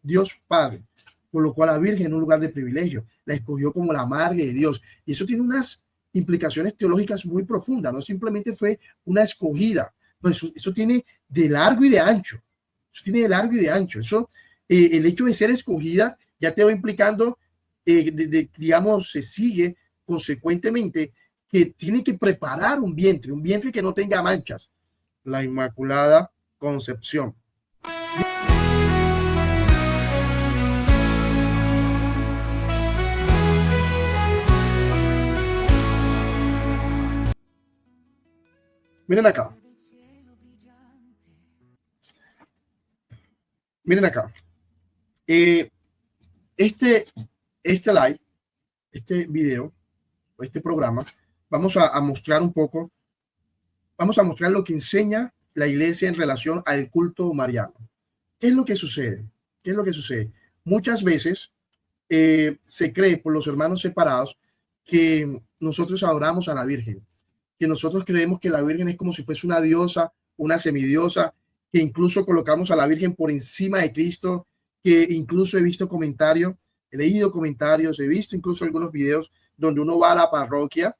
Dios Padre colocó a la Virgen en un lugar de privilegio, la escogió como la madre de Dios. Y eso tiene unas implicaciones teológicas muy profundas, no simplemente fue una escogida, pues eso tiene de largo y de ancho. Eso tiene de largo y de ancho. Eso, el hecho de ser escogida ya te va implicando, digamos, se sigue consecuentemente que tiene que preparar un vientre que no tenga manchas. La Inmaculada Concepción. Miren acá. Miren acá. Este live, este video, este programa, vamos a mostrar un poco, vamos a mostrar lo que enseña la iglesia en relación al culto mariano. ¿Qué es lo que sucede? ¿Qué es lo que sucede? Muchas veces se cree por los hermanos separados que nosotros adoramos a la Virgen, que nosotros creemos que la Virgen es como si fuese una diosa, una semidiosa, que incluso colocamos a la Virgen por encima de Cristo, que incluso he visto comentarios, he leído comentarios, he visto incluso algunos videos donde uno va a la parroquia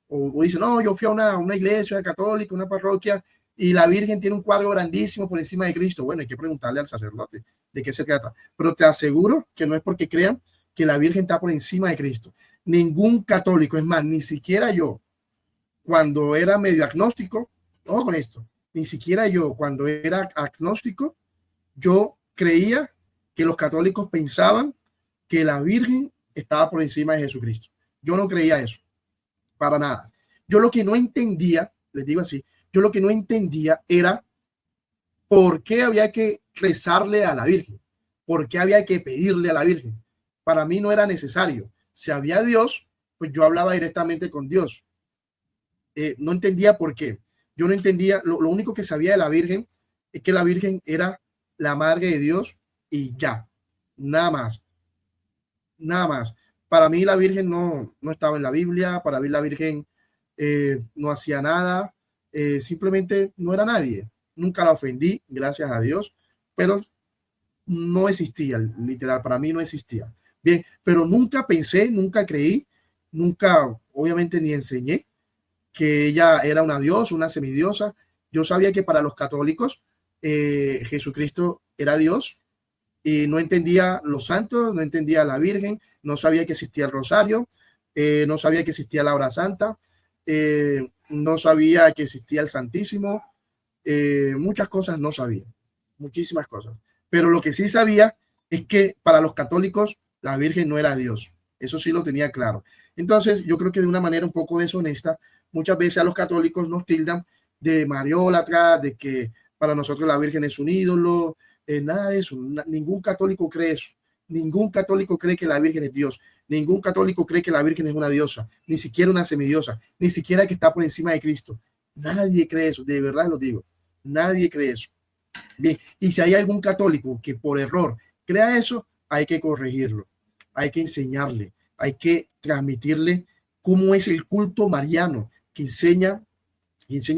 o dice, no, yo fui a una iglesia católica, una parroquia, y la Virgen tiene un cuadro grandísimo por encima de Cristo. Bueno, hay que preguntarle al sacerdote de qué se trata. Pero te aseguro que no es porque crean que la Virgen está por encima de Cristo. Ningún católico, es más, ni siquiera yo, cuando era medio agnóstico, ojo con esto, ni siquiera yo, cuando era agnóstico, yo creía que los católicos pensaban que la Virgen estaba por encima de Jesucristo. Yo no creía eso, para nada. Yo lo que no entendía, les digo así, yo lo que no entendía era por qué había que rezarle a la Virgen, por qué había que pedirle a la Virgen. Para mí no era necesario. Si había Dios, pues yo hablaba directamente con Dios. No entendía por qué. Yo no entendía, lo único que sabía de la Virgen es que la Virgen era la madre de Dios y ya, nada más, nada más. Para mí la Virgen no estaba en la Biblia, para mí la Virgen no hacía nada, simplemente no era nadie. Nunca la ofendí, gracias a Dios, pero no existía, literal, para mí no existía. Bien, pero nunca pensé, nunca creí, nunca, obviamente, ni enseñé que ella era una diosa, una semidiosa. Yo sabía que para los católicos Jesucristo era Dios y no entendía los santos, no entendía la Virgen, no sabía que existía el rosario, no sabía que existía la hora santa, no sabía que existía el Santísimo, muchas cosas no sabía, muchísimas cosas. Pero lo que sí sabía es que para los católicos la Virgen no era Dios. Eso sí lo tenía claro. Entonces, yo creo que de una manera un poco deshonesta, muchas veces a los católicos nos tildan de mariólatras, de que para nosotros la Virgen es un ídolo, nada de eso. Ningún católico cree eso. Ningún católico cree que la Virgen es Dios. Ningún católico cree que la Virgen es una diosa, ni siquiera una semidiosa, ni siquiera que está por encima de Cristo. Nadie cree eso, de verdad lo digo. Nadie cree eso. Bien, y si hay algún católico que por error crea eso, hay que corregirlo, hay que enseñarle, hay que transmitirle cómo es el culto mariano que enseña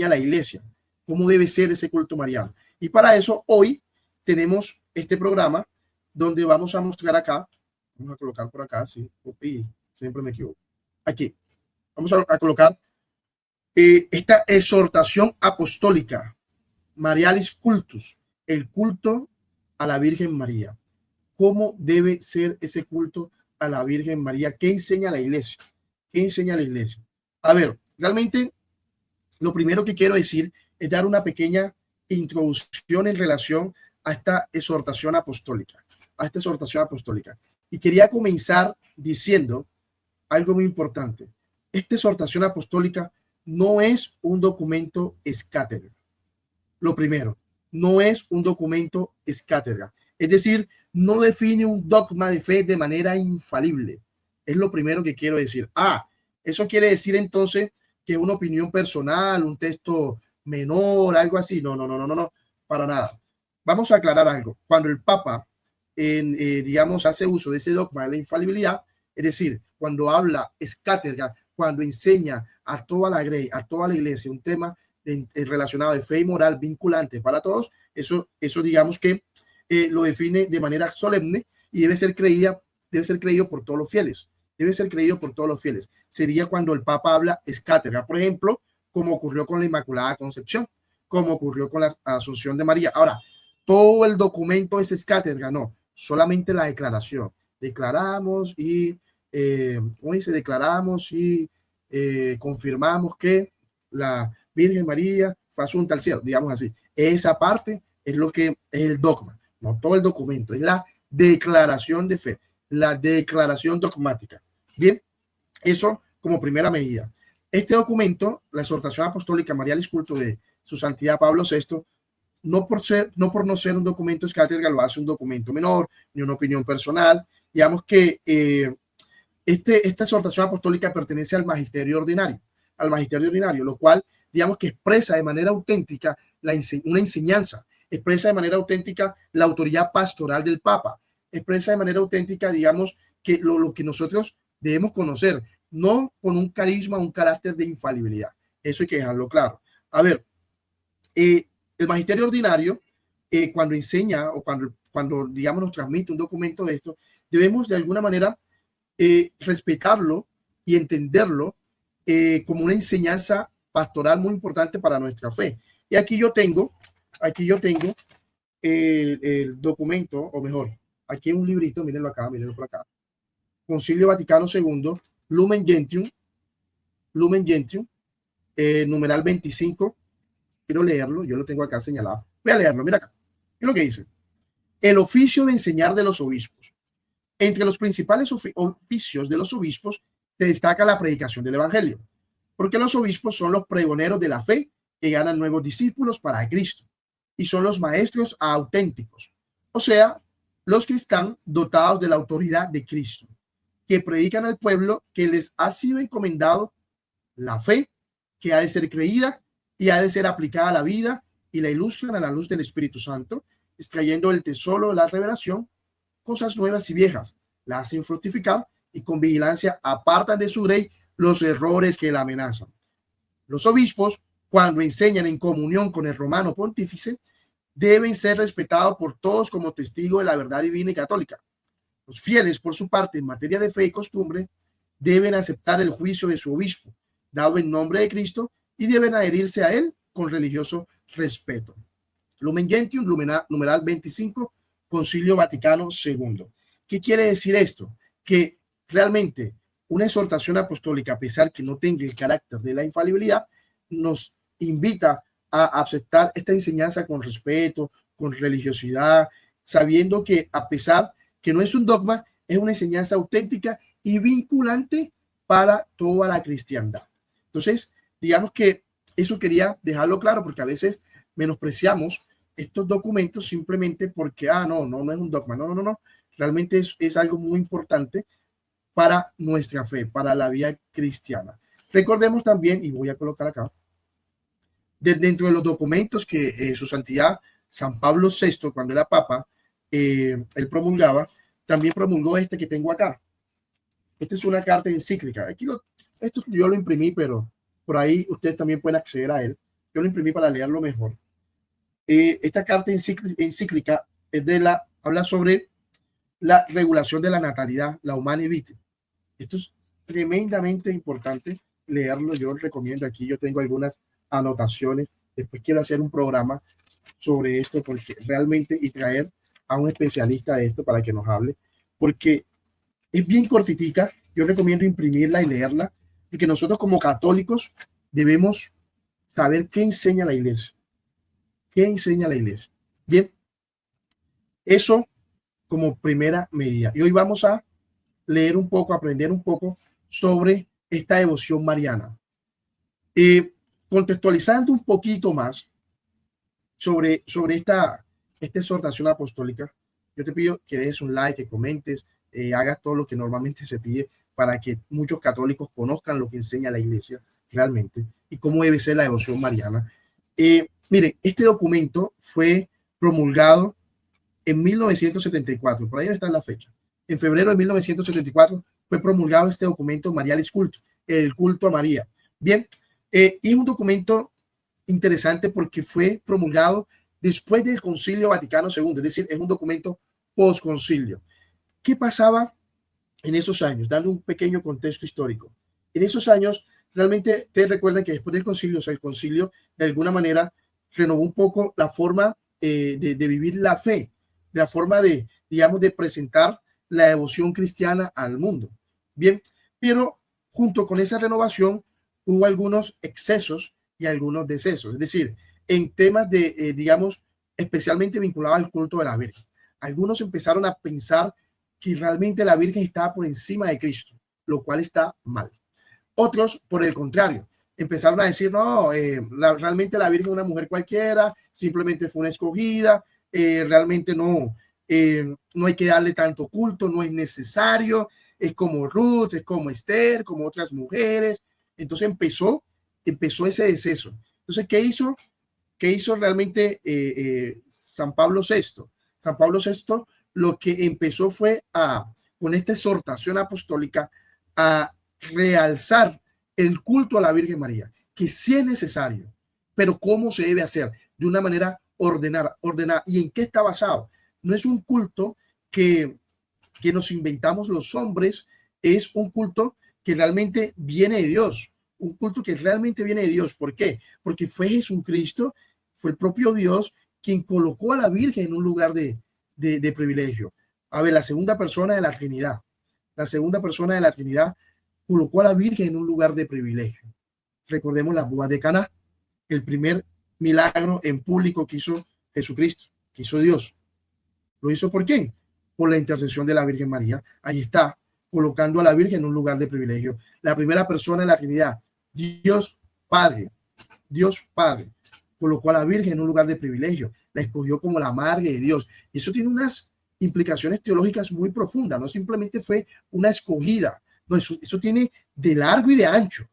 la iglesia, cómo debe ser ese culto mariano. Y para eso hoy tenemos este programa donde vamos a mostrar acá, vamos a colocar por acá, sí, uy, siempre me equivoco, aquí, vamos a colocar esta exhortación apostólica, Marialis Cultus, el culto a la Virgen María. ¿Cómo debe ser ese culto a la Virgen María? ¿Qué enseña la iglesia? ¿Qué enseña la iglesia? A ver, realmente lo primero que quiero decir es dar una pequeña introducción en relación a esta exhortación apostólica, Y quería comenzar diciendo algo muy importante. Esta exhortación apostólica no es un documento escátedra. Lo primero, no es un documento escátedra. Es decir, no define un dogma de fe de manera infalible. Es lo primero que quiero decir. Eso quiere decir entonces que una opinión personal, un texto menor, algo así. No, para nada. Vamos a aclarar algo. Cuando el Papa, digamos, hace uso de ese dogma de la infalibilidad, es decir, cuando habla es cátedra, cuando enseña a toda la iglesia un tema relacionado de fe y moral vinculante para todos, eso digamos que lo define de manera solemne y debe ser creído por todos los fieles. Debe ser creído por todos los fieles. Sería cuando el Papa habla es cátedra, por ejemplo, como ocurrió con la Inmaculada Concepción, como ocurrió con la Asunción de María. Ahora, todo el documento es cátedra, no, solamente la declaración. Declaramos y, ¿cómo dice? Declaramos y confirmamos que la Virgen María fue asunta al cielo, digamos así. Esa parte es lo que es el dogma, no todo el documento, es la declaración de fe, la declaración dogmática. Bien, eso como primera medida. Este documento, la exhortación apostólica Marialis Culto de su santidad Pablo VI, no por no ser un documento es cátedra, lo hace un documento menor, ni una opinión personal. Digamos que esta exhortación apostólica pertenece al magisterio ordinario, lo cual, digamos que expresa de manera auténtica una enseñanza, expresa de manera auténtica la autoridad pastoral del Papa, expresa de manera auténtica, digamos, que lo que nosotros debemos conocer, no con un carisma, un carácter de infalibilidad. Eso hay que dejarlo claro. A ver, el magisterio ordinario, cuando enseña o cuando, digamos, nos transmite un documento de esto, debemos de alguna manera respetarlo y entenderlo como una enseñanza pastoral muy importante para nuestra fe. Y aquí yo tengo el documento, o mejor, aquí hay un librito, mírenlo acá, mírenlo por acá. Concilio Vaticano II, Lumen Gentium, numeral 25. Quiero leerlo, yo lo tengo acá señalado. Voy a leerlo, mira acá. ¿Qué es lo que dice? El oficio de enseñar de los obispos. Entre los principales oficios de los obispos se destaca la predicación del evangelio, porque los obispos son los pregoneros de la fe que ganan nuevos discípulos para Cristo y son los maestros auténticos, o sea, los que están dotados de la autoridad de Cristo, que predican al pueblo que les ha sido encomendado la fe, que ha de ser creída y ha de ser aplicada a la vida, y la ilustran a la luz del Espíritu Santo, extrayendo el tesoro de la revelación, cosas nuevas y viejas, la hacen fructificar y con vigilancia apartan de su grey los errores que la amenazan. Los obispos, cuando enseñan en comunión con el romano pontífice, deben ser respetados por todos como testigos de la verdad divina y católica. Los fieles, por su parte, en materia de fe y costumbre, deben aceptar el juicio de su obispo, dado en nombre de Cristo, y deben adherirse a él con religioso respeto. Lumen Gentium, numeral 25, Concilio Vaticano II. ¿Qué quiere decir esto? Que realmente una exhortación apostólica, a pesar que no tenga el carácter de la infalibilidad, nos invita a aceptar esta enseñanza con respeto, con religiosidad, sabiendo que a pesar que no es un dogma, es una enseñanza auténtica y vinculante para toda la cristiandad. Entonces, digamos que eso quería dejarlo claro, porque a veces menospreciamos estos documentos simplemente porque, no es un dogma, no. Realmente es algo muy importante para nuestra fe, para la vida cristiana. Recordemos también, y voy a colocar acá, dentro de los documentos que su santidad San Pablo VI, cuando era papa, él promulgaba, también promulgó este que tengo acá. Esta es una carta encíclica. Esto yo lo imprimí, pero por ahí ustedes también pueden acceder a él. Yo lo imprimí para leerlo mejor. Esta carta encíclica habla sobre la regulación de la natalidad, la Humanae Vitae. Esto es tremendamente importante leerlo. Yo recomiendo, aquí yo tengo algunas anotaciones. Después quiero hacer un programa sobre esto, porque realmente, y traer a un especialista de esto para que nos hable, porque es bien cortitica. Yo recomiendo imprimirla y leerla, porque nosotros como católicos debemos saber qué enseña la iglesia. ¿Qué enseña la iglesia? Bien, eso como primera medida. Y hoy vamos a leer un poco, aprender un poco sobre esta devoción mariana. Contextualizando un poquito más sobre esta exhortación apostólica, yo te pido que des un like, que comentes, hagas todo lo que normalmente se pide para que muchos católicos conozcan lo que enseña la iglesia realmente y cómo debe ser la devoción mariana. Miren, este documento fue promulgado en 1974, por ahí está la fecha. En febrero de 1974 fue promulgado este documento Marialis Culto, el culto a María. Bien, y es un documento interesante porque fue promulgado después del Concilio Vaticano II, es decir, es un documento post-concilio. ¿Qué pasaba en esos años? Dando un pequeño contexto histórico. En esos años, realmente te recuerdan que después del concilio, o sea, el concilio de alguna manera renovó un poco la forma de vivir la fe, de la forma de, digamos, de presentar la devoción cristiana al mundo. Bien, pero junto con esa renovación hubo algunos excesos y algunos decesos, es decir, en temas de, digamos, especialmente vinculados al culto de la Virgen. Algunos empezaron a pensar que realmente la Virgen estaba por encima de Cristo, lo cual está mal. Otros, por el contrario, empezaron a decir, no, realmente la Virgen es una mujer cualquiera, simplemente fue una escogida, realmente no hay que darle tanto culto, no es necesario, es como Ruth, es como Esther, como otras mujeres. Entonces empezó ese deceso. Entonces, ¿qué hizo realmente San Pablo VI? San Pablo VI lo que empezó fue con esta exhortación apostólica, a realzar el culto a la Virgen María, que sí es necesario, pero ¿cómo se debe hacer? De una manera ordenada. ¿Y en qué está basado? No es un culto que nos inventamos los hombres, es un culto que realmente viene de Dios, un culto que realmente viene de Dios. ¿Por qué? Porque fue Jesucristo, fue el propio Dios quien colocó a la Virgen en un lugar de privilegio. A ver, la segunda persona de la Trinidad, la segunda persona de la Trinidad colocó a la Virgen en un lugar de privilegio. Recordemos las bodas de Caná, el primer milagro en público que hizo Jesucristo, que hizo Dios. ¿Lo hizo por quién? Por la intercesión de la Virgen María. Ahí está, colocando a la Virgen en un lugar de privilegio. La primera persona de la Trinidad, Dios Padre, Dios Padre, colocó a la Virgen en un lugar de privilegio, la escogió como la madre de Dios. Y eso tiene unas implicaciones teológicas muy profundas, no simplemente fue una escogida, no, eso tiene de largo y de ancho,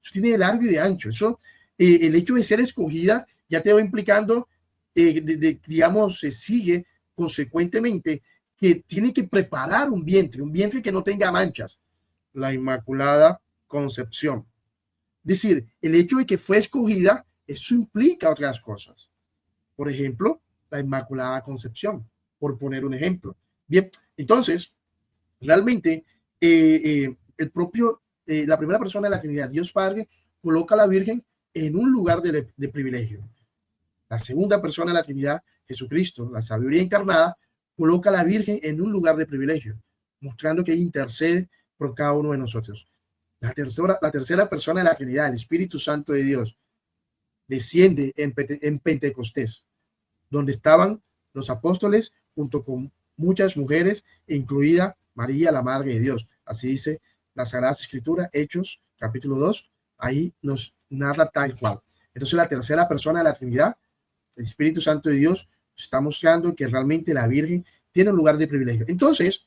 eso tiene de largo y de ancho. Eso, el hecho de ser escogida ya te va implicando, digamos, se sigue consecuentemente que tiene que preparar un vientre que no tenga manchas, la Inmaculada Concepción. Es decir, el hecho de que fue escogida, eso implica otras cosas. Por ejemplo, la Inmaculada Concepción, por poner un ejemplo. Bien, entonces, realmente, la primera persona de la Trinidad, Dios Padre, coloca a la Virgen en un lugar de privilegio. La segunda persona de la Trinidad, Jesucristo, la sabiduría encarnada, coloca a la Virgen en un lugar de privilegio, mostrando que intercede por cada uno de nosotros. La tercera persona de la Trinidad, el Espíritu Santo de Dios, desciende en Pentecostés, donde estaban los apóstoles junto con muchas mujeres, incluida María, la Madre de Dios. Así dice la Sagrada Escritura, Hechos, capítulo 2, ahí nos narra tal cual. Entonces la tercera persona de la Trinidad, el Espíritu Santo de Dios, está mostrando que realmente la Virgen tiene un lugar de privilegio. Entonces,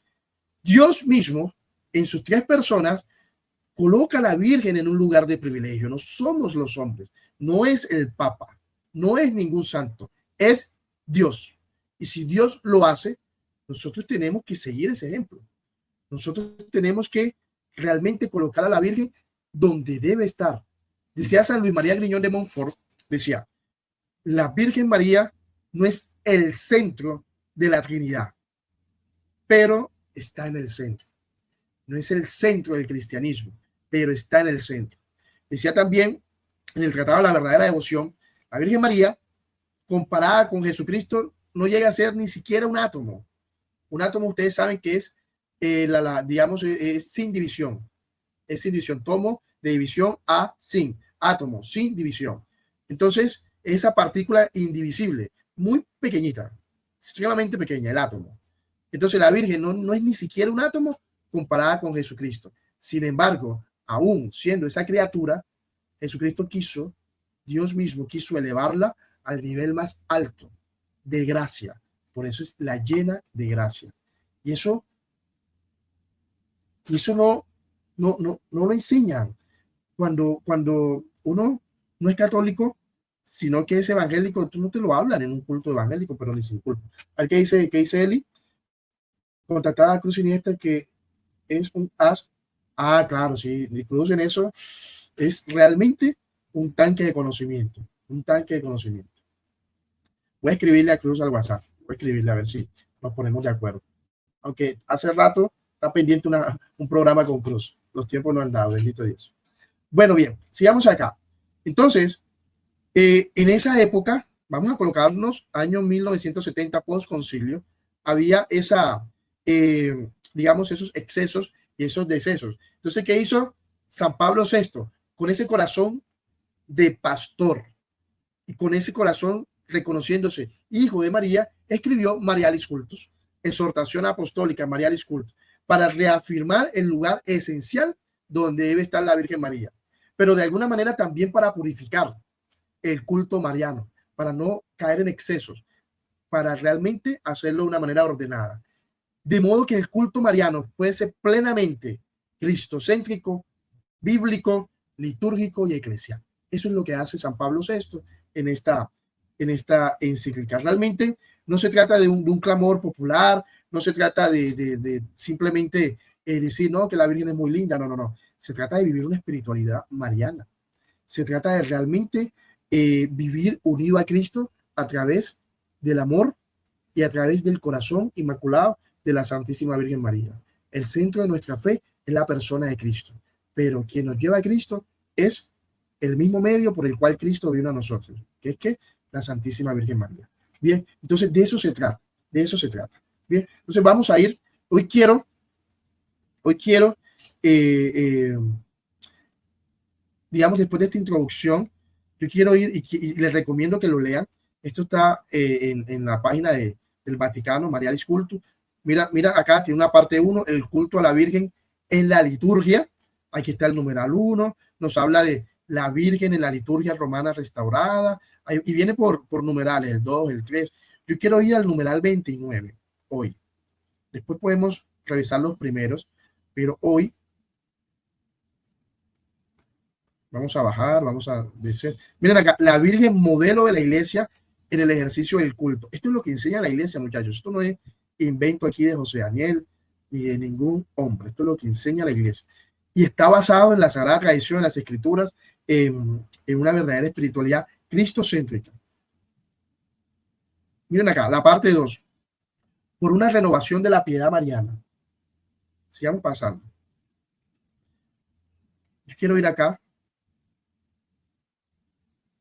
Dios mismo, en sus tres personas, coloca a la Virgen en un lugar de privilegio. No somos los hombres, no es el Papa, no es ningún santo, es Dios. Y si Dios lo hace, nosotros tenemos que seguir ese ejemplo. Nosotros tenemos que realmente colocar a la Virgen donde debe estar. Decía San Luis María Griñón de Montfort, decía, la Virgen María no es el centro de la Trinidad, pero está en el centro. No es el centro del cristianismo, pero está en el centro. Decía también en el Tratado de la Verdadera Devoción, la Virgen María, comparada con Jesucristo, no llega a ser ni siquiera un átomo. Un átomo, ustedes saben que es, digamos, es sin división. Es sin división. Tomo de división a sin. Átomo, sin división. Entonces, esa partícula indivisible, muy pequeñita, extremadamente pequeña, el átomo. Entonces, la Virgen no es ni siquiera un átomo comparada con Jesucristo. Sin embargo, aún siendo esa criatura, Jesucristo Dios mismo quiso elevarla al nivel más alto de gracia. Por eso es la llena de gracia. Y eso no lo enseñan. Cuando uno no es católico, sino que es evangélico, tú no te lo hablan en un culto evangélico, pero ni sin culto. ¿Qué dice Eli? Contactada a Cruz Iniesta, que es un as. Ah, claro, sí, Cruz en eso es realmente un tanque de conocimiento, un tanque de conocimiento. Voy a escribirle a Cruz al WhatsApp. Voy a escribirle a ver si nos ponemos de acuerdo. Aunque hace rato está pendiente un programa con Cruz. Los tiempos no han dado, bendito Dios. Bueno, bien, sigamos acá. Entonces, en esa época, vamos a colocarnos año 1970 post-concilio, había digamos, esos excesos y esos decesos. Entonces, ¿qué hizo San Pablo VI? Con ese corazón de pastor y con ese corazón reconociéndose hijo de María, escribió Marialis Cultus, exhortación apostólica Marialis Cultus, para reafirmar el lugar esencial donde debe estar la Virgen María, pero de alguna manera también para purificar el culto mariano, para no caer en excesos, para realmente hacerlo de una manera ordenada. De modo que el culto mariano fuese plenamente cristocéntrico, bíblico, litúrgico y eclesial. Eso es lo que hace San Pablo VI en esta encíclica. Realmente no se trata de un clamor popular, no se trata de simplemente decir, no, que la Virgen es muy linda, no, no, no. Se trata de vivir una espiritualidad mariana. Se trata de realmente vivir unido a Cristo a través del amor y a través del corazón inmaculado de la Santísima Virgen María. El centro de nuestra fe es la persona de Cristo, pero quien nos lleva a Cristo es el mismo medio por el cual Cristo vino a nosotros, que es que la Santísima Virgen María. Bien, entonces de eso se trata, de eso se trata. Bien, entonces vamos a ir, hoy quiero digamos, después de esta introducción, yo quiero ir y les recomiendo que lo lean. Esto está en la página del Vaticano, Marialis Cultus. Mira acá, tiene una parte 1, el culto a la Virgen en la liturgia. Aquí está el numeral 1, nos habla de la Virgen en la liturgia romana restaurada, y viene por numerales, el 2, el 3. Yo quiero ir al numeral 29 hoy. Después podemos revisar los primeros, pero hoy vamos a bajar, vamos a decir. Miren acá, la Virgen modelo de la iglesia en el ejercicio del culto. Esto es lo que enseña la iglesia, muchachos. Esto no es invento aquí de José Daniel ni de ningún hombre. Esto es lo que enseña la iglesia. Y está basado en la sagrada tradición, en las escrituras, en una verdadera espiritualidad cristocéntrica. Miren acá, la parte 2. Por una renovación de la piedad mariana. Sigamos pasando. Yo quiero ir acá.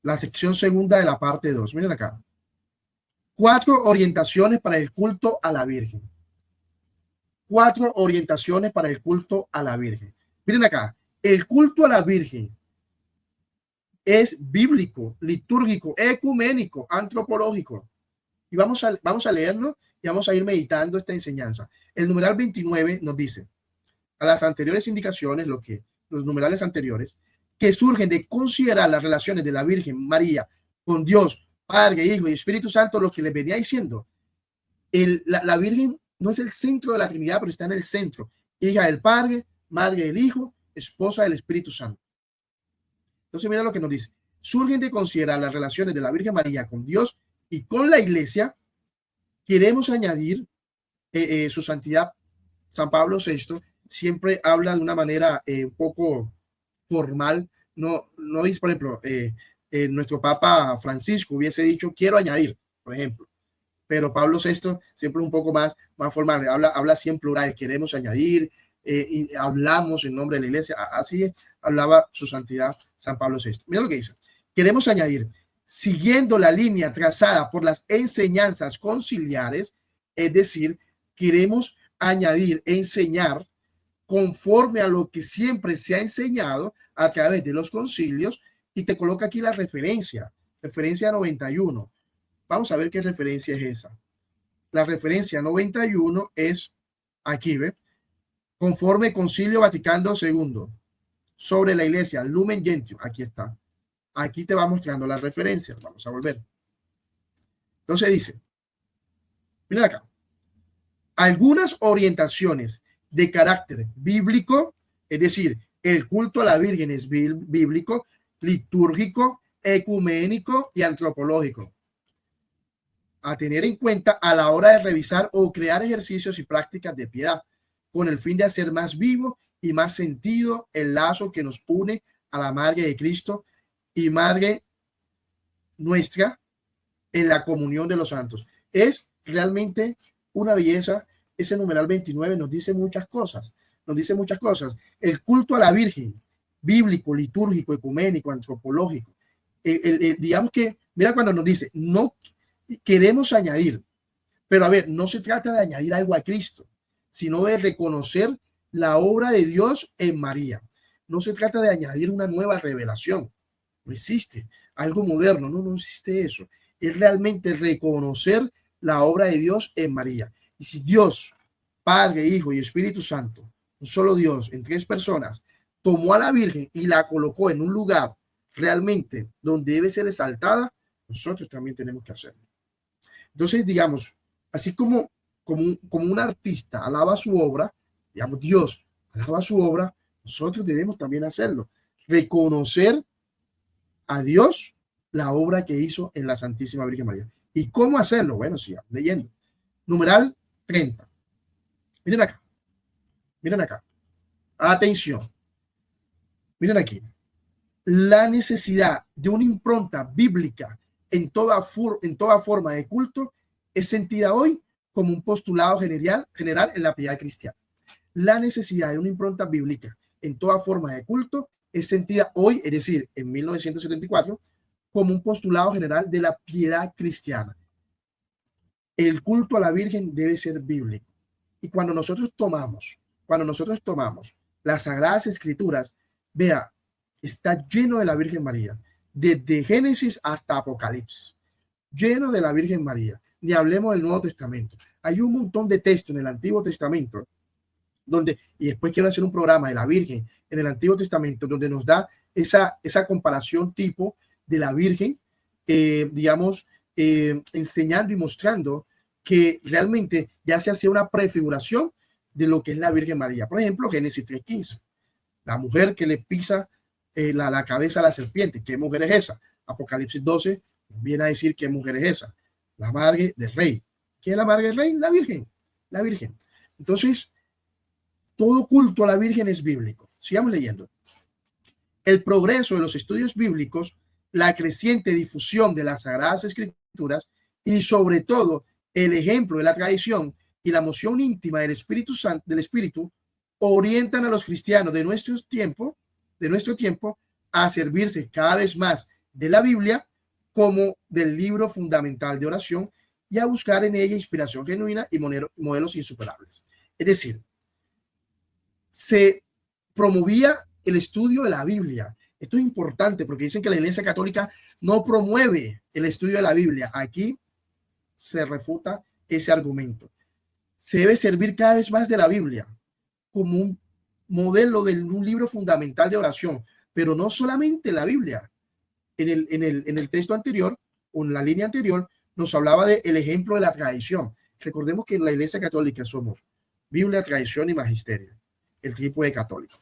La sección segunda de la parte 2. Miren acá. 4 orientaciones para el culto a la Virgen. 4 orientaciones para el culto a la Virgen. Miren acá. El culto a la Virgen es bíblico, litúrgico, ecuménico, antropológico. Y vamos a leerlo y vamos a ir meditando esta enseñanza. El numeral 29 nos dice, a las anteriores indicaciones, los numerales anteriores, que surgen de considerar las relaciones de la Virgen María con Dios, Padre, Hijo y Espíritu Santo, lo que les venía diciendo. La Virgen no es el centro de la Trinidad, pero está en el centro. Hija del Padre, Madre del Hijo, esposa del Espíritu Santo. Entonces mira lo que nos dice. Surgen de considerar las relaciones de la Virgen María con Dios y con la Iglesia. Queremos añadir su santidad. San Pablo VI siempre habla de una manera un poco formal. No dice, por ejemplo, nuestro Papa Francisco hubiese dicho quiero añadir, por ejemplo, pero Pablo VI siempre un poco más formal, habla así en plural, queremos añadir, y hablamos en nombre de la iglesia. Así hablaba su santidad San Pablo VI. Mira lo que dice, queremos añadir, siguiendo la línea trazada por las enseñanzas conciliares, es decir, queremos añadir, enseñar conforme a lo que siempre se ha enseñado a través de los concilios, y te coloca aquí la referencia 91. Vamos a ver qué referencia es esa. La referencia 91 es aquí, ¿ve? Conforme Concilio Vaticano II sobre la iglesia, Lumen Gentium, aquí está. Aquí te va mostrando la referencia. Vamos a volver. Entonces dice, miren acá, algunas orientaciones de carácter bíblico, es decir, el culto a la Virgen es bíblico, litúrgico, ecuménico y antropológico, a tener en cuenta a la hora de revisar o crear ejercicios y prácticas de piedad, con el fin de hacer más vivo y más sentido el lazo que nos une a la Madre de Cristo y Madre nuestra, en la comunión de los santos. Es realmente una belleza. Ese numeral 29 nos dice muchas cosas. Nos dice muchas cosas. El culto a la Virgen, bíblico, litúrgico, ecuménico, antropológico. Digamos que, mira cuando nos dice, no queremos añadir, pero a ver, no se trata de añadir algo a Cristo, sino de reconocer la obra de Dios en María. No se trata de añadir una nueva revelación. No existe algo moderno, no existe eso. Es realmente reconocer la obra de Dios en María. Y si Dios, Padre, Hijo y Espíritu Santo, un solo Dios en tres personas, tomó a la Virgen y la colocó en un lugar realmente donde debe ser exaltada, nosotros también tenemos que hacerlo. Entonces, digamos, así como un artista alaba su obra, digamos, Dios alaba su obra, nosotros debemos también hacerlo. Reconocer a Dios la obra que hizo en la Santísima Virgen María. ¿Y cómo hacerlo? Bueno, sigamos leyendo. Numeral 30. Miren acá. Miren acá. Atención. Miren aquí. La necesidad de una impronta bíblica en toda forma de culto es sentida hoy como un postulado general en la piedad cristiana. La necesidad de una impronta bíblica en toda forma de culto es sentida hoy, es decir, en 1974, como un postulado general de la piedad cristiana. El culto a la Virgen debe ser bíblico. Y cuando nosotros tomamos las Sagradas Escrituras, vea, está lleno de la Virgen María, desde Génesis hasta Apocalipsis, lleno de la Virgen María. Ni hablemos del Nuevo Testamento. Hay un montón de textos en el Antiguo Testamento donde, y después quiero hacer un programa de la Virgen en el Antiguo Testamento, donde nos da esa comparación tipo de la Virgen, digamos, enseñando y mostrando que realmente ya se hacía una prefiguración de lo que es la Virgen María. Por ejemplo, Génesis 3:15, la mujer que le pisa la cabeza a la serpiente. ¿Qué mujer es esa? Apocalipsis 12 viene a decir qué mujer es esa. La madre del rey. ¿Quién es la madre del rey? La Virgen. La Virgen. Entonces, todo culto a la Virgen es bíblico. Sigamos leyendo. El progreso de los estudios bíblicos, la creciente difusión de las Sagradas Escrituras y sobre todo el ejemplo de la tradición y la moción íntima del Espíritu Santo, del Espíritu, orientan a los cristianos de nuestro tiempo a servirse cada vez más de la Biblia como del libro fundamental de oración y a buscar en ella inspiración genuina y modelos insuperables. Es decir, se promovía el estudio de la Biblia. Esto es importante porque dicen que la Iglesia Católica no promueve el estudio de la Biblia. Aquí se refuta ese argumento. Se debe servir cada vez más de la Biblia como un modelo de un libro fundamental de oración, pero no solamente la Biblia. En el texto anterior, o en la línea anterior, nos hablaba del ejemplo de la tradición. Recordemos que en la Iglesia Católica somos Biblia, tradición y magisterio, el trípode católico.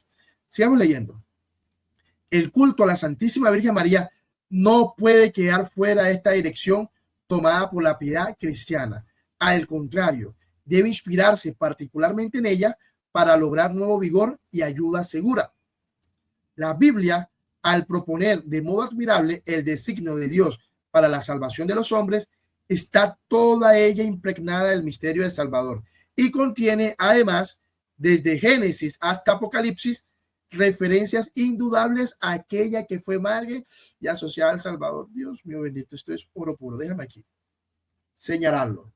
Sigamos leyendo. El culto a la Santísima Virgen María no puede quedar fuera de esta dirección tomada por la piedad cristiana. Al contrario, debe inspirarse particularmente en ella para lograr nuevo vigor y ayuda segura. La Biblia, al proponer de modo admirable el designio de Dios para la salvación de los hombres, está toda ella impregnada del misterio del Salvador y contiene además, desde Génesis hasta Apocalipsis, referencias indudables a aquella que fue madre y asociada al Salvador. Dios mío bendito, esto es oro puro. Déjame aquí señalarlo.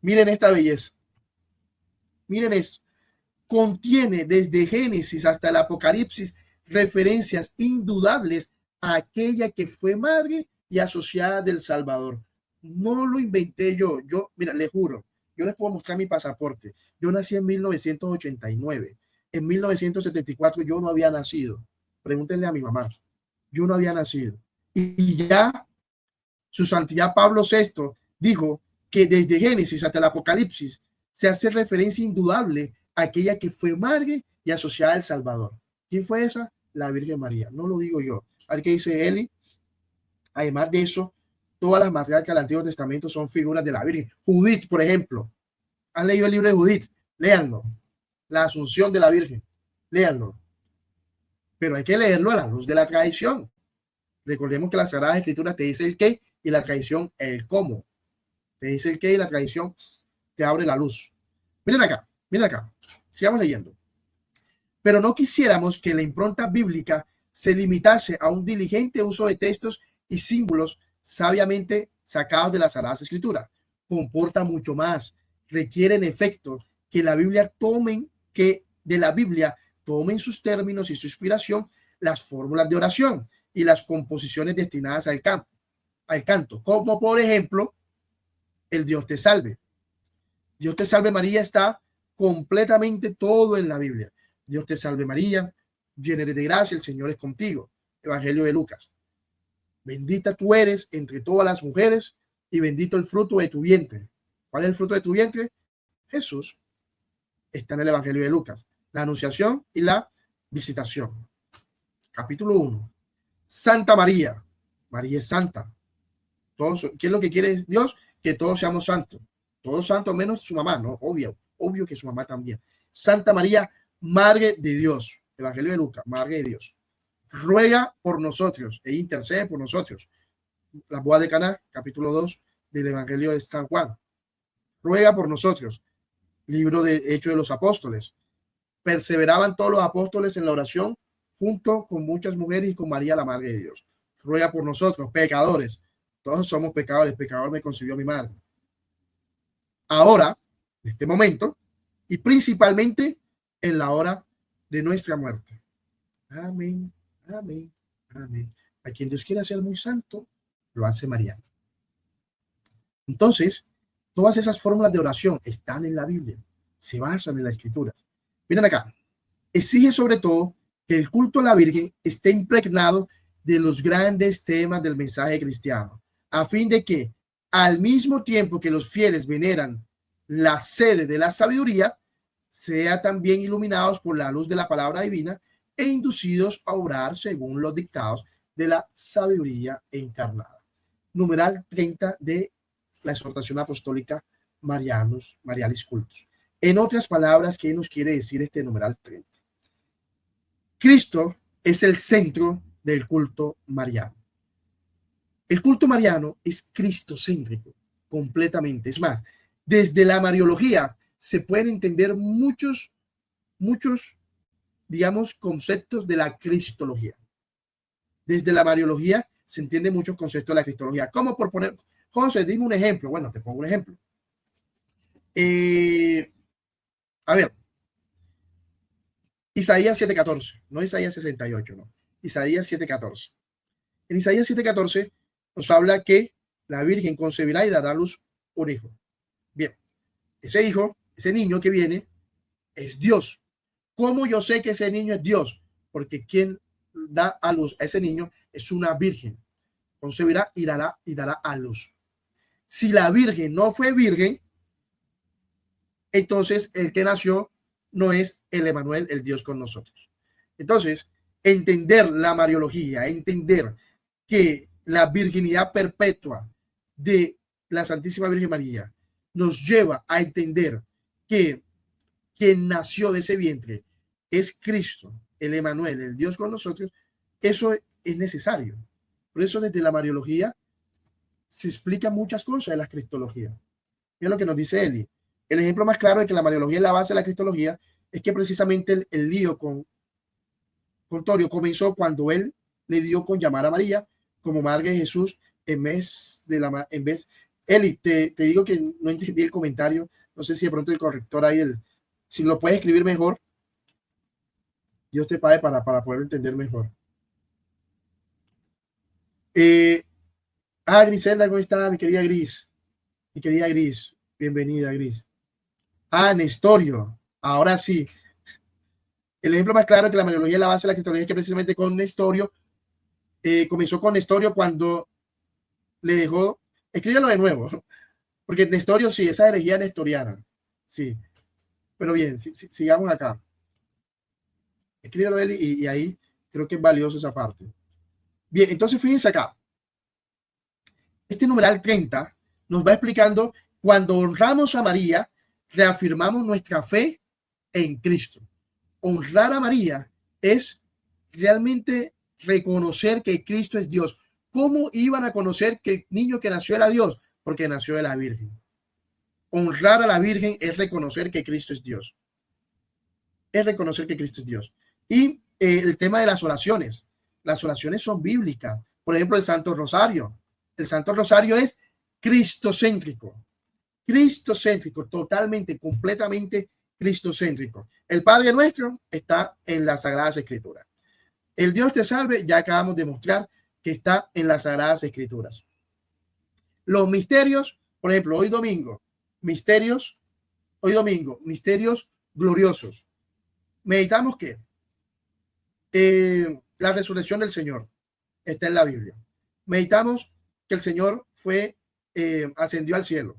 Miren esta belleza. Miren esto. Contiene desde Génesis hasta el Apocalipsis referencias indudables a aquella que fue madre y asociada del Salvador. No lo inventé yo. Mira, les juro, yo les puedo mostrar mi pasaporte. Yo nací en 1989. En 1974 yo no había nacido. Pregúntenle a mi mamá. Yo no había nacido. Y ya su santidad Pablo VI dijo que desde Génesis hasta el Apocalipsis se hace referencia indudable a aquella que fue madre y asociada al Salvador. ¿Quién fue esa? La Virgen María. No lo digo yo. A ver qué dice Eli. Además de eso, todas las matriarcas del Antiguo Testamento son figuras de la Virgen. Judith, por ejemplo. ¿Han leído el libro de Judith? Léanlo. La Asunción de la Virgen. Léanlo. Pero hay que leerlo a la luz de la tradición. Recordemos que las Sagradas Escrituras te dice el qué y la tradición el cómo. Te dice el qué y la tradición te abre la luz. Miren acá. Sigamos leyendo. Pero no quisiéramos que la impronta bíblica se limitase a un diligente uso de textos y símbolos sabiamente sacados de las Sagradas Escrituras. Comporta mucho más. Requiere en efecto que de la Biblia tomen sus términos y su inspiración las fórmulas de oración y las composiciones destinadas al canto, como por ejemplo el Dios te salve. Dios te salve María está completamente todo en la Biblia. Dios te salve María, llena eres de gracia, el Señor es contigo. Evangelio de Lucas. Bendita tú eres entre todas las mujeres y bendito el fruto de tu vientre. ¿Cuál es el fruto de tu vientre? Jesús. Está en el Evangelio de Lucas. La anunciación y la visitación. Capítulo 1. Santa María. María es santa. Todos, ¿qué es lo que quiere Dios? Que todos seamos santos. Todos santos menos su mamá, ¿no? Obvio que su mamá también. Santa María, Madre de Dios. Evangelio de Lucas, Madre de Dios. Ruega por nosotros e intercede por nosotros. La boda de Caná, capítulo 2 del Evangelio de San Juan. Ruega por nosotros. Libro de Hechos de los Apóstoles. Perseveraban todos los apóstoles en la oración junto con muchas mujeres y con María, la Madre de Dios. Ruega por nosotros, pecadores. Todos somos pecadores. Pecador me concibió mi madre. Ahora, en este momento, y principalmente en la hora de nuestra muerte. Amén, amén, amén. A quien Dios quiera hacer muy santo, lo hace María. Entonces, todas esas fórmulas de oración están en la Biblia, se basan en las Escrituras. Miren acá, exige sobre todo que el culto a la Virgen esté impregnado de los grandes temas del mensaje cristiano, a fin de que, al mismo tiempo que los fieles veneran la sede de la sabiduría, sea también iluminados por la luz de la palabra divina e inducidos a obrar según los dictados de la sabiduría encarnada. Numeral 30 de la exhortación apostólica Marialis Cultus. En otras palabras, ¿qué nos quiere decir este numeral 30? Cristo es el centro del culto mariano. El culto mariano es cristocéntrico, completamente. Es más, desde la Mariología se pueden entender muchos, digamos, conceptos de la cristología. Desde la Mariología se entienden muchos conceptos de la cristología. ¿Cómo por poner? José, dime un ejemplo. Bueno, te pongo un ejemplo. A ver, Isaías 7:14, no Isaías 68, no. Isaías 7:14. En Isaías 7:14 nos habla que la Virgen concebirá y dará a luz un hijo. Bien, ese hijo, ese niño que viene, es Dios. ¿Cómo yo sé que ese niño es Dios? Porque quien da a luz a ese niño es una virgen. Concebirá y dará a luz. Si la virgen no fue virgen, entonces el que nació no es el Emanuel, el Dios con nosotros. Entonces, entender la Mariología, entender que la virginidad perpetua de la Santísima Virgen María nos lleva a entender que quien nació de ese vientre es Cristo, el Emanuel, el Dios con nosotros. Eso es necesario. Por eso desde la Mariología se explican muchas cosas de la cristología. Mira lo que nos dice Eli. El ejemplo más claro de que la Mariología es la base de la cristología es que precisamente el lío con Torio comenzó cuando él le dio con llamar a María como Madre de Jesús en vez. Eli, te digo que no entendí el comentario. No sé si de pronto el corrector ahí, si lo puedes escribir mejor, Dios te pague para poder entender mejor. Griselda, ¿cómo está mi querida Gris? Mi querida Gris, bienvenida Gris. Nestorio, ahora sí. El ejemplo más claro de que la Mariología es la base de la cristología es que precisamente con Nestorio, comenzó con Nestorio cuando le dejó, escríbelo de nuevo, porque Nestorio sí, esa herejía nestoriana, sí. Pero bien, sigamos acá. Escríbelo él y ahí creo que es valioso esa parte. Bien, entonces fíjense acá. Este numeral 30 nos va explicando cuando honramos a María, reafirmamos nuestra fe en Cristo. Honrar a María es realmente reconocer que Cristo es Dios. ¿Cómo iban a conocer que el niño que nació era Dios? Porque nació de la Virgen. Honrar a la Virgen es reconocer que Cristo es Dios. Es reconocer que Cristo es Dios. Y el tema de las oraciones. Las oraciones son bíblicas. Por ejemplo, el Santo Rosario. El Santo Rosario es cristocéntrico. Cristocéntrico, totalmente, completamente cristocéntrico. El Padre Nuestro está en las Sagradas Escrituras. El Dios te salve, ya acabamos de mostrar que está en las Sagradas Escrituras. Los misterios, por ejemplo, hoy domingo, misterios gloriosos. Meditamos que la resurrección del Señor está en la Biblia. Meditamos que el Señor ascendió al cielo.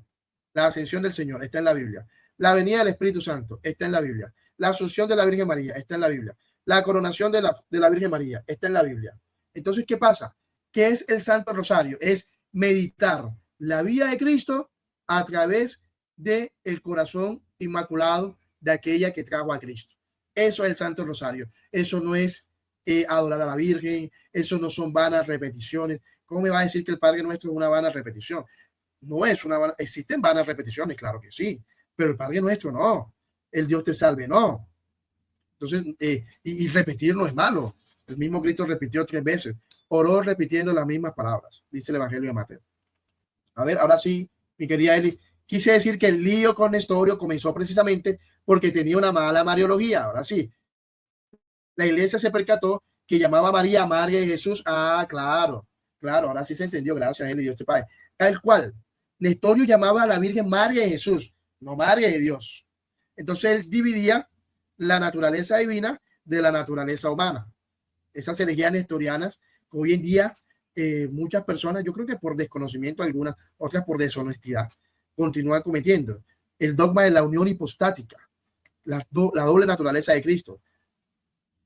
La ascensión del Señor está en la Biblia. La venida del Espíritu Santo está en la Biblia. La asunción de la Virgen María está en la Biblia. La coronación de la Virgen María está en la Biblia. Entonces, ¿qué pasa? ¿Qué es el Santo Rosario? Es meditar la vida de Cristo a través del corazón inmaculado de aquella que trajo a Cristo. Eso es el Santo Rosario. Eso no es adorar a la Virgen. Eso no son vanas repeticiones. ¿Cómo me va a decir que el Padre Nuestro es una vana repetición? No es una vana. Existen vanas repeticiones, claro que sí, pero el Padre Nuestro no. El Dios te salve, no. Entonces, y repetir no es malo. El mismo Cristo repitió 3 veces. Oró repitiendo las mismas palabras, dice el Evangelio de Mateo. A ver, ahora sí, mi querida Eli, quise decir que el lío con Nestorio comenzó precisamente porque tenía una mala mariología. Ahora sí, la iglesia se percató que llamaba a María Madre de Jesús. Ah, claro, ahora sí se entendió. Gracias, Eli, Dios te pague. Tal cual, Nestorio llamaba a la Virgen Madre de Jesús, no Madre de Dios. Entonces él dividía la naturaleza divina de la naturaleza humana. Esas herejías nestorianas que hoy en día muchas personas, yo creo que por desconocimiento algunas, otras por deshonestidad, continúan cometiendo. El dogma de la unión hipostática, la doble naturaleza de Cristo,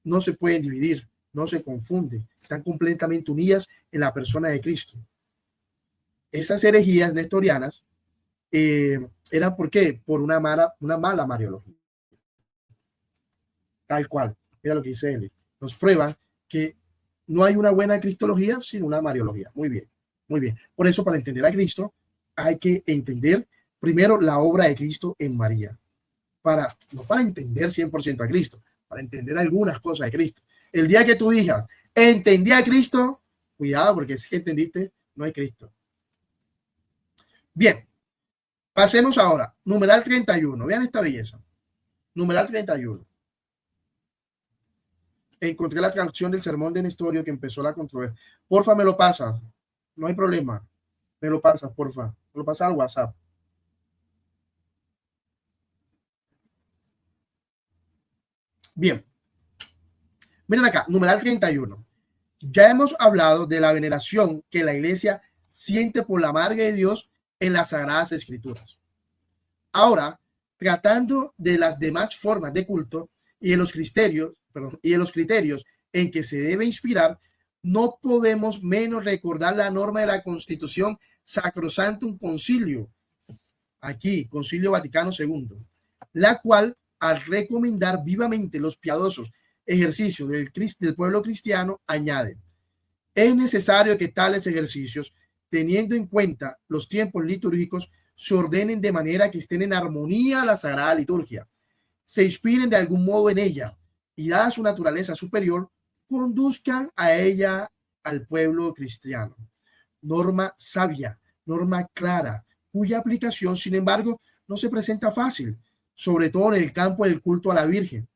no se pueden dividir, no se confunden, están completamente unidas en la persona de Cristo. Esas herejías nestorianas eran ¿por qué? Por una mala mariología. Tal cual, mira lo que dice él. Nos prueban que no hay una buena cristología sino una mariología. Muy bien, muy bien. Por eso, para entender a Cristo, hay que entender primero la obra de Cristo en María. No para entender 100% a Cristo, para entender algunas cosas de Cristo. El día que tú digas, entendí a Cristo, cuidado, porque si que entendiste, no hay Cristo. Bien, pasemos ahora. Numeral 31. Vean esta belleza. Numeral 31. Encontré la traducción del sermón de Nestorio que empezó la controversia. Porfa, me lo pasas. No hay problema. Me lo pasas, porfa. Me lo pasas al WhatsApp. Bien. Miren acá, numeral 31. Ya hemos hablado de la veneración que la iglesia siente por la Madre de Dios en las Sagradas Escrituras. Ahora, tratando de las demás formas de culto y en los criterios en que se debe inspirar, no podemos menos recordar la norma de la Constitución Sacrosanctum Concilio, aquí, Concilio Vaticano II, la cual, al recomendar vivamente los piadosos ejercicios del pueblo cristiano, añade: es necesario que tales ejercicios, teniendo en cuenta los tiempos litúrgicos, se ordenen de manera que estén en armonía a la Sagrada Liturgia, se inspiren de algún modo en ella y, dada su naturaleza superior, conduzcan a ella al pueblo cristiano. Norma sabia, norma clara, cuya aplicación, sin embargo, no se presenta fácil, sobre todo en el campo del culto a la Virgen,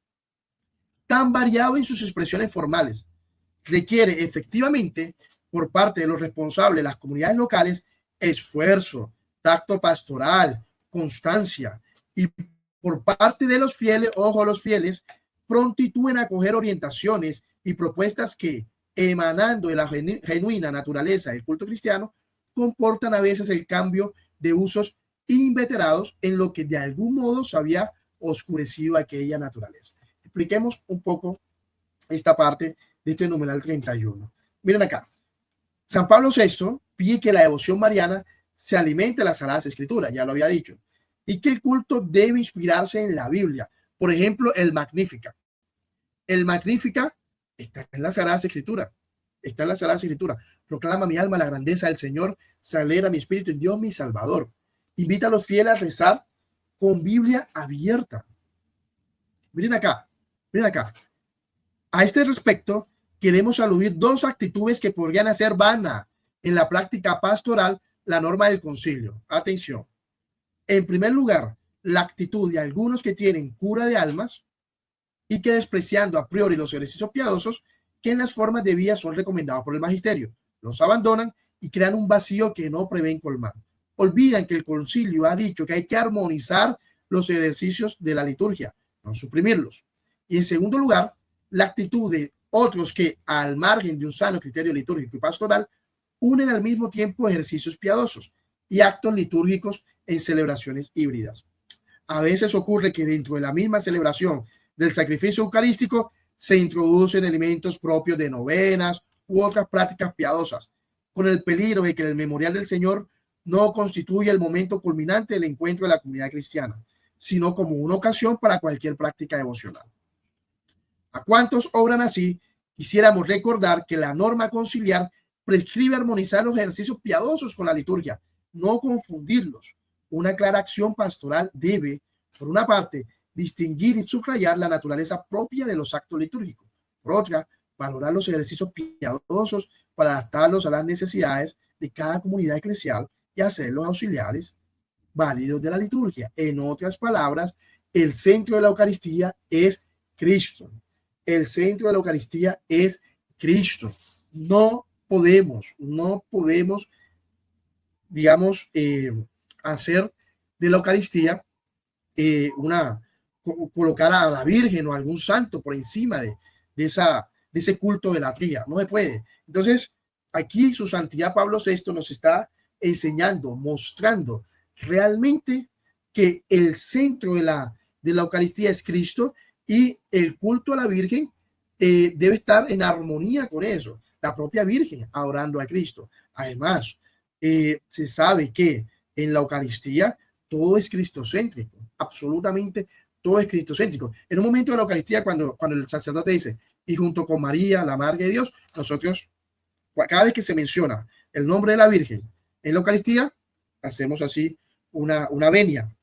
tan variado en sus expresiones formales. Requiere efectivamente, por parte de los responsables de las comunidades locales, esfuerzo, tacto pastoral, constancia, y por parte de los fieles, ojo, los fieles, prontitud en acoger orientaciones y propuestas que, emanando de la genuina naturaleza del culto cristiano, comportan a veces el cambio de usos inveterados en lo que de algún modo se había oscurecido aquella naturaleza. Expliquemos un poco esta parte de este numeral 31. Miren acá. San Pablo VI pide que la devoción mariana se alimente de las Sagradas Escrituras, ya lo había dicho, y que el culto debe inspirarse en la Biblia. Por ejemplo, el Magnífica. El Magnífica está en las Sagradas Escrituras. Está en la Sagrada Escritura. Proclama mi alma la grandeza del Señor, se alegra mi espíritu en Dios mi Salvador. Invita a los fieles a rezar con Biblia abierta. Miren acá, miren acá. A este respecto, queremos aludir dos actitudes que podrían hacer vana en la práctica pastoral la norma del concilio. Atención. En primer lugar, la actitud de algunos que tienen cura de almas y que, despreciando a priori los ejercicios piadosos que en las formas de vida son recomendados por el magisterio, los abandonan y crean un vacío que no prevén colmar. Olvidan que el concilio ha dicho que hay que armonizar los ejercicios de la liturgia, no suprimirlos. Y en segundo lugar, la actitud de otros que, al margen de un sano criterio litúrgico y pastoral, unen al mismo tiempo ejercicios piadosos y actos litúrgicos en celebraciones híbridas. A veces ocurre que dentro de la misma celebración del sacrificio eucarístico se introducen elementos propios de novenas u otras prácticas piadosas, con el peligro de que el memorial del Señor no constituya el momento culminante del encuentro de la comunidad cristiana, sino como una ocasión para cualquier práctica devocional. ¿A cuántos obran así? Quisiéramos recordar que la norma conciliar prescribe armonizar los ejercicios piadosos con la liturgia, no confundirlos. Una clara acción pastoral debe, por una parte, distinguir y subrayar la naturaleza propia de los actos litúrgicos. Por otra, valorar los ejercicios piadosos para adaptarlos a las necesidades de cada comunidad eclesial y hacerlos auxiliares válidos de la liturgia. En otras palabras, el centro de la Eucaristía es Cristo. El centro de la Eucaristía es Cristo. No podemos, digamos, hacer de la Eucaristía colocar a la Virgen o a algún santo por encima de ese culto de la tría. No se puede. Entonces, aquí su santidad Pablo VI nos está enseñando, mostrando realmente que el centro de la Eucaristía es Cristo y el culto a la Virgen debe estar en armonía con eso. La propia Virgen adorando a Cristo. Además, se sabe que en la Eucaristía todo es cristocéntrico, absolutamente todo es cristocéntrico. En un momento de la Eucaristía, cuando el sacerdote dice, y junto con María, la Madre de Dios, nosotros, cada vez que se menciona el nombre de la Virgen en la Eucaristía, hacemos así una venia,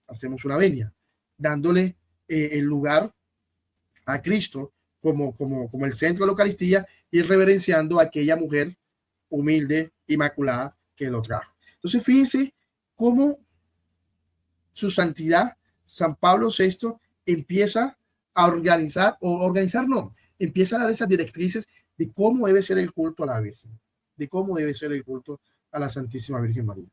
dándole el lugar a Cristo como el centro de la Eucaristía y reverenciando a aquella mujer humilde, inmaculada, que lo trajo. Entonces, fíjense cómo su santidad, San Pablo VI, empieza a empieza a dar esas directrices de cómo debe ser el culto a la Virgen, de cómo debe ser el culto a la Santísima Virgen María.